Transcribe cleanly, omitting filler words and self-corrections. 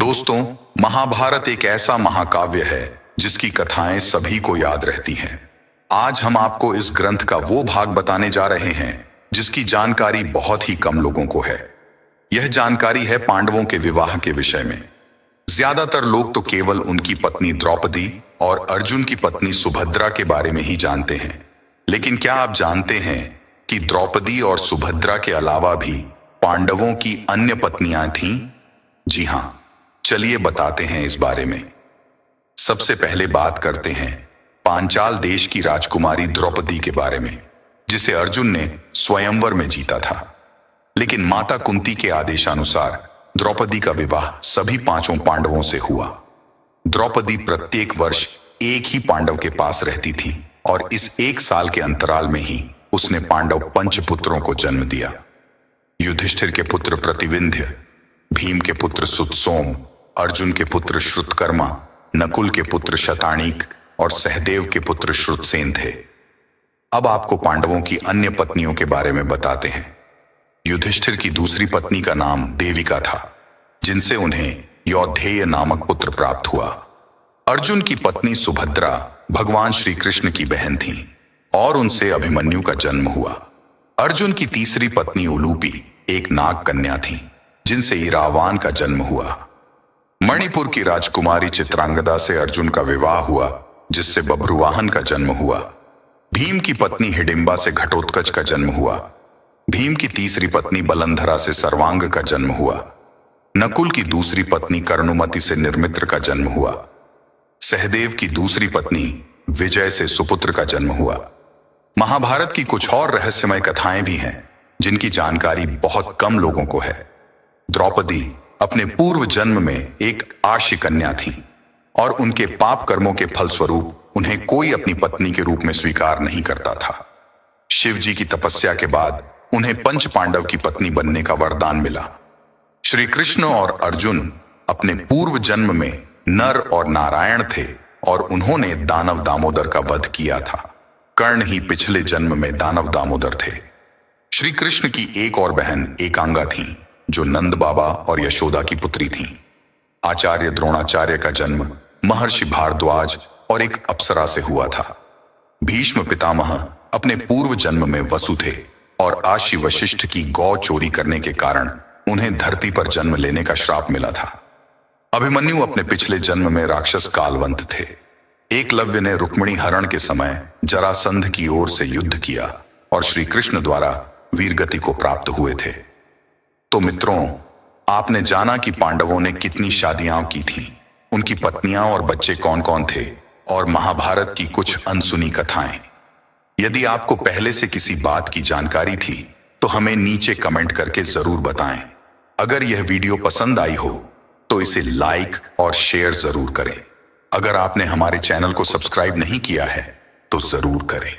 दोस्तों, महाभारत एक ऐसा महाकाव्य है जिसकी कथाएं सभी को याद रहती हैं। आज हम आपको इस ग्रंथ का वो भाग बताने जा रहे हैं जिसकी जानकारी बहुत ही कम लोगों को है। यह जानकारी है पांडवों के विवाह के विषय में। ज्यादातर लोग तो केवल उनकी पत्नी द्रौपदी और अर्जुन की पत्नी सुभद्रा के बारे में ही जानते हैं। लेकिन क्या आप जानते हैं कि द्रौपदी और सुभद्रा के अलावा भी पांडवों की अन्य पत्नियां थीं? जी हां, चलिए बताते हैं इस बारे में। सबसे पहले बात करते हैं पांचाल देश की राजकुमारी द्रौपदी के बारे में, जिसे अर्जुन ने स्वयंवर में जीता था। लेकिन माता कुंती के आदेशानुसार द्रौपदी का विवाह सभी पांचों पांडवों से हुआ। द्रौपदी प्रत्येक वर्ष एक ही पांडव के पास रहती थी और इस एक साल के अंतराल में ही उसने पांडव पंचपुत्रों को जन्म दिया। युधिष्ठिर के पुत्र प्रतिविंध्य, भीम के पुत्र सुतसोम, अर्जुन के पुत्र श्रुतकर्मा, नकुल के पुत्र शतानीक और सहदेव के पुत्र श्रुतसेन थे। अब आपको पांडवों की अन्य पत्नियों के बारे में बताते हैं। युधिष्ठिर की दूसरी पत्नी का नाम देविका था, जिनसे उन्हें यौधेय नामक पुत्र प्राप्त हुआ। अर्जुन की पत्नी सुभद्रा भगवान श्री कृष्ण की बहन थी और उनसे अभिमन्यु का जन्म हुआ। अर्जुन की तीसरी पत्नी उलूपी एक नाग कन्या थी, जिनसे इरावान का जन्म हुआ। मणिपुर की राजकुमारी चित्रांगदा से अर्जुन का विवाह हुआ, जिससे बभ्रुवाहन का जन्म हुआ। भीम की पत्नी हिडिंबा से घटोत्कच का जन्म हुआ। भीम की तीसरी पत्नी बलंधरा से सर्वांग का जन्म हुआ। नकुल की दूसरी पत्नी कर्णुमति से निर्मित्र का जन्म हुआ। सहदेव की दूसरी पत्नी विजय से सुपुत्र का जन्म हुआ। महाभारत की कुछ और रहस्यमय कथाएं भी हैं जिनकी जानकारी बहुत कम लोगों को है। द्रौपदी अपने पूर्व जन्म में एक आशी कन्या थी और उनके पाप कर्मों के फलस्वरूप उन्हें कोई अपनी पत्नी के रूप में स्वीकार नहीं करता था। शिव जी की तपस्या के बाद उन्हें पंच पांडव की पत्नी बनने का वरदान मिला। श्री कृष्ण और अर्जुन अपने पूर्व जन्म में नर और नारायण थे और उन्होंने दानव दामोदर का वध किया था। कर्ण ही पिछले जन्म में दानव दामोदर थे। श्री कृष्ण की एक और बहन एकांगा थी, जो नंद बाबा और यशोदा की पुत्री थीं। आचार्य द्रोणाचार्य का जन्म महर्षि भारद्वाज और एक अप्सरा से हुआ था। भीष्म पितामह अपने पूर्व जन्म में वसु थे और आशी वशिष्ठ की गौ चोरी करने के कारण उन्हें धरती पर जन्म लेने का श्राप मिला था। अभिमन्यु अपने पिछले जन्म में राक्षस कालवंत थे। एकलव्य ने रुक्मिणी हरण के समय जरासंध की ओर से युद्ध किया और श्री कृष्ण द्वारा वीरगति को प्राप्त हुए थे। तो मित्रों, आपने जाना कि पांडवों ने कितनी शादियां की थीं, उनकी पत्नियां और बच्चे कौन कौन थे, और महाभारत की कुछ अनसुनी कथाएं। यदि आपको पहले से किसी बात की जानकारी थी तो हमें नीचे कमेंट करके जरूर बताएं। अगर यह वीडियो पसंद आई हो तो इसे लाइक और शेयर जरूर करें। अगर आपने हमारे चैनल को सब्सक्राइब नहीं किया है तो जरूर करें।